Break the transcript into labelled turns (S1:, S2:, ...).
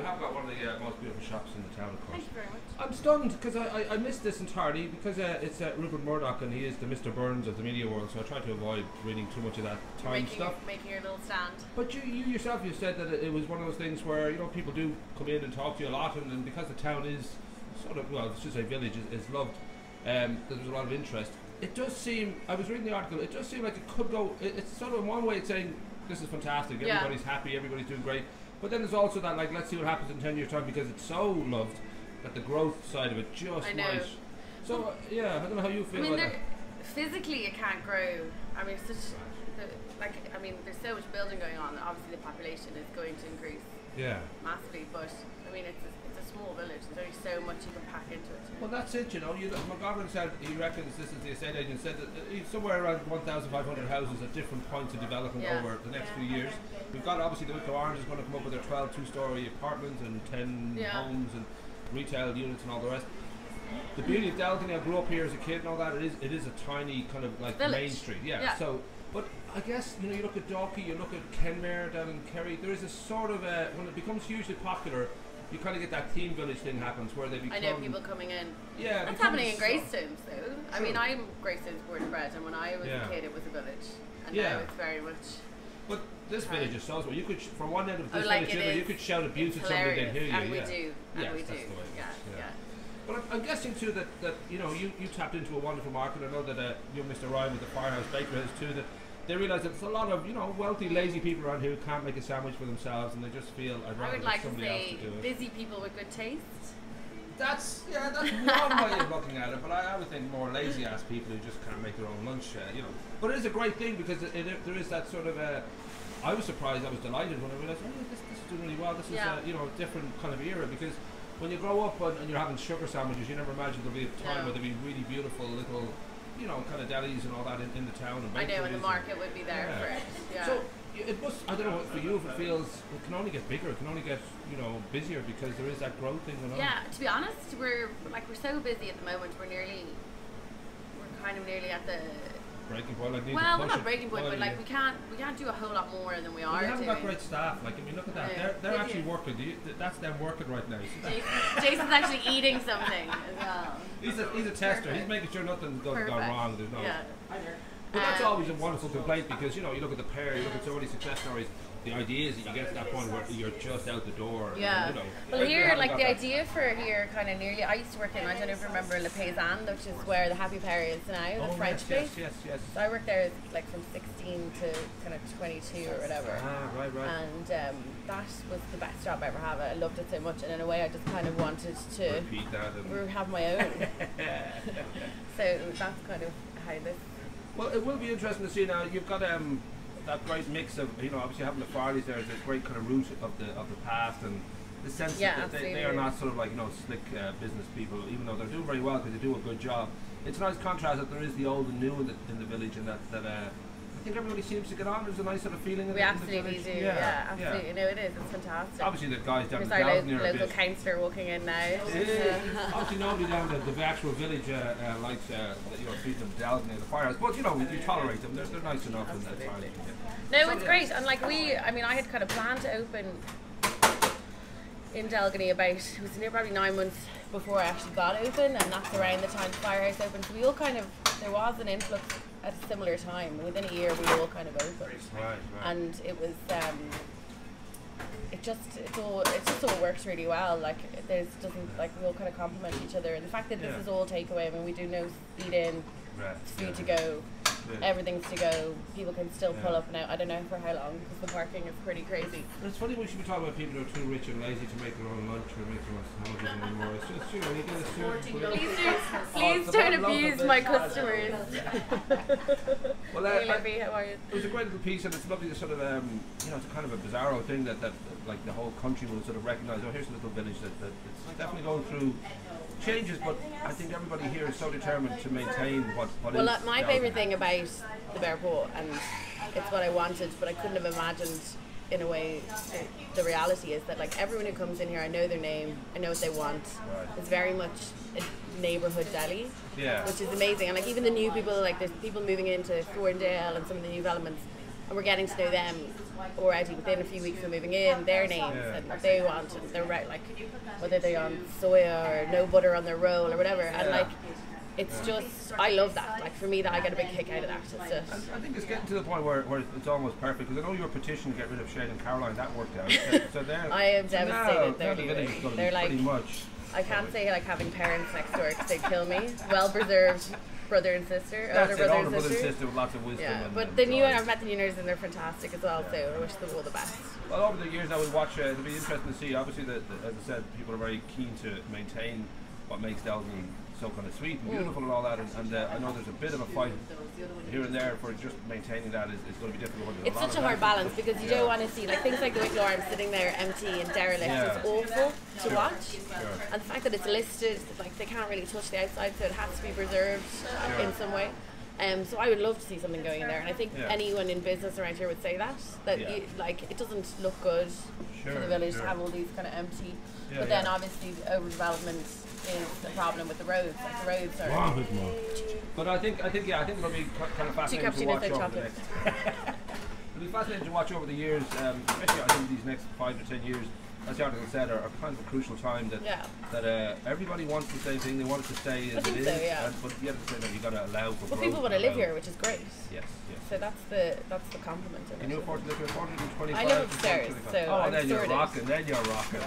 S1: have got one of the most beautiful shops in the town, of course.
S2: Thank you very much.
S1: I'm stunned because I missed this entirely because it's Rupert Murdoch and he is the Mr. Burns of the media world, so I try to avoid reading too much of that time stuff.
S2: Making your little stand.
S1: But you yourself, you said that it was one of those things where, you know, people do come in and talk to you a lot, and because the town is sort of, well, let's just say village is loved, there's a lot of interest. It does seem, I was reading the article, it does seem like it could go, it's sort of in one way it's saying, this is fantastic, everybody's happy, everybody's doing great. But then there's also that, like, let's see what happens in 10 years' time because it's so loved that the growth side of it just might. So, yeah, I don't know how you feel about that.
S2: Physically, it can't grow. I mean, there's so much building going on. Obviously, the population is going to increase massively, but I mean, it's a small village. There's only so much you can pack into it.
S1: Well, that's it, you know. McGovern said, he reckons, this is the estate agent, said that somewhere around 1,500 houses at different points of development over the next few years. We've got, obviously, the Wicklow Orange is going to come up with their 12 two-storey apartments and 10 homes and retail units and all the rest. The beauty of Delgany, I grew up here as a kid and all that, it is a tiny kind of like main street. So, but I guess, you know, you look at Dalkey, you look at Kenmare down in Kerry, there is a sort of when it becomes hugely popular, you kind of get that teen village thing happens where they become...
S2: I know, people coming in.
S1: Yeah.
S2: That's happening in Greystones though. I mean, I'm Greystones born and bred, and when I was a kid it was a village. And now it's very much...
S1: But this village is so small. You could, from one end of this village to the other, you could shout abuse at somebody, they'd hear you.
S2: And we do. And we do.
S1: But I'm guessing too that you know, you tapped into a wonderful market. I know that you, Mr. Ryan with the Firehouse Bakery has too, that they realise that there's a lot of, you know, wealthy, lazy people around here who can't make a sandwich for themselves and they just feel, I'd rather
S2: I would like
S1: somebody else to do it.
S2: busy people with good taste.
S1: That's one way of looking at it, but I would think more lazy ass people who just can't make their own lunch, you know. But it is a great thing because there is that sort of I was surprised, I was delighted when I realised, oh, this is doing really well. This is you know, a different kind of era, because when you grow up and you're having sugar sandwiches, you never imagine there'll be a time where there'll be really beautiful little, you know, kind of delis and all that in the town. And
S2: I know, and the market would be there for it. Yeah.
S1: So it must, I don't know, for you, if it feels, it can only get bigger, it can only get, you know, busier because there is that growth thing going on.
S2: Yeah, to be honest, we're so busy at the moment, we're kind of nearly at the
S1: breaking point, like,
S2: well, we're not breaking point, but like we can't do a whole lot more than we are.
S1: We haven't got great staff. Like, I mean, look at that. They're actually working. That's them working right now.
S2: Jason's actually eating something as well.
S1: He's a tester. Perfect. He's making sure nothing goes wrong. There's no.
S2: Yeah.
S1: But that's always a wonderful complaint because, you know, you look at the pair, you look at so many success stories. The idea is that you get to that point where you're just out the door.
S2: Yeah.
S1: And, you know,
S2: well, here, like the idea for here, kind of nearly. I used to work in. I don't know if you remember Le Paysan, which is where the Happy Pair is now, the French place.
S1: Yes.
S2: So I worked there like from 16 to kind of 22 or whatever.
S1: Right.
S2: And that was the best job I ever had. I loved it so much, and in a way, I just kind of wanted to
S1: repeat that and
S2: have my own. So that's kind of how this.
S1: Well, it will be interesting to see now. You've got that great mix of, you know, obviously having the Farleys there is a great kind of root of the past, and the sense that they are not sort of like, you know, slick business people, even though they're doing very well because they do a good job. It's a nice contrast that there is the old and new in the village, and that I think everybody seems to get on. There's a nice sort of feeling in the village.
S2: We absolutely do. Yeah, absolutely. No, it is. It's fantastic.
S1: Obviously, the guys down
S2: in
S1: Delgany
S2: our local councillor walking in now.
S1: Obviously, nobody down the actual village likes you know, treating them Delgany, the Firehouse, but you know, you tolerate them. They're nice enough in that time.
S2: No, it's great, and like I mean, I had kind of planned to open in Delgany it was probably 9 months before I actually got open, and that's around the time the Firehouse opened. So we all kind of, there was an influx at a similar time. Within a year, we all kind of opened,
S1: right.
S2: And it was it just all works really well. Like we all kind of complement each other, and the fact that this is all takeaway. I mean, we do no speed in, food to go. Everything's to go. People can still pull up now. I don't know for how long because the parking is pretty crazy.
S1: It's funny we should be talking about people who are too rich and lazy to make their own lunch or make their own sandwiches anymore. It's just, you know, you get a
S2: Please don't abuse my customers.
S1: Well,
S2: hey, how are you?
S1: It was a great little piece, and it's lovely to sort of, you know, it's a kind of a bizarro thing that like the whole country will sort of recognise. Oh, here's a little village that it's definitely going through changes, but I think everybody here is so determined to maintain what
S2: well,
S1: is.
S2: My favourite thing about the Bear Paw, and it's what I wanted, but I couldn't have imagined in a way the reality is that like everyone who comes in here, I know their name, I know what they want. It's very much a neighbourhood deli, which is amazing. And like even the new people, like there's people moving into Thorndale and some of the new developments, and we're getting to know them already within a few weeks of moving in, their names and what they want, and they're right, like whether they're on soya or no butter on their roll or whatever, and like it's just, I love that. Like for me, that I get a big kick out of that. It's just,
S1: I think it's getting to the point where it's almost perfect, because I know your petition to get rid of Shane and Caroline, that worked out. So they're,
S2: I am devastated.
S1: They're like pretty much.
S2: I can't say like having parents next door because they'd kill me. Well preserved brother and sister, older brother and sister
S1: with lots of wisdom.
S2: Yeah, but the new, I've met the new nurses and they're fantastic as well. So I wish them all the best.
S1: Well, over the years, I would watch. It'll be interesting to see. Obviously, as I said, people are very keen to maintain what makes Delgany so kind of sweet and beautiful and all that. And I know there's a bit of a fight here and there for just maintaining that is going to be difficult.
S2: It's such a hard balance because you don't want to see like things like the Wicklow Arms sitting there empty and derelict is awful to watch. And the fact that it's listed, like they can't really touch the outside, so it has to be preserved in some way. So I would love to see something going in there, and I think anyone in business around here would say that you, like it doesn't look good for the village to have all these kind of empty. But then obviously overdevelopment is the problem with the roads. Like the roads are.
S1: But I think it'll be kind of fascinating to watch over the next. It'll be fascinating to watch over the years, especially I think these next 5 to 10 years. As the article said, are kind of a crucial time that everybody wants the same thing. They want it to stay as it is, but you have to say that you got to allow for growth.
S2: But people want to live here, which is great.
S1: Yes.
S2: So that's the compliment.
S1: Can you afford to live here 425?
S2: I live upstairs, so
S1: then you're rocking.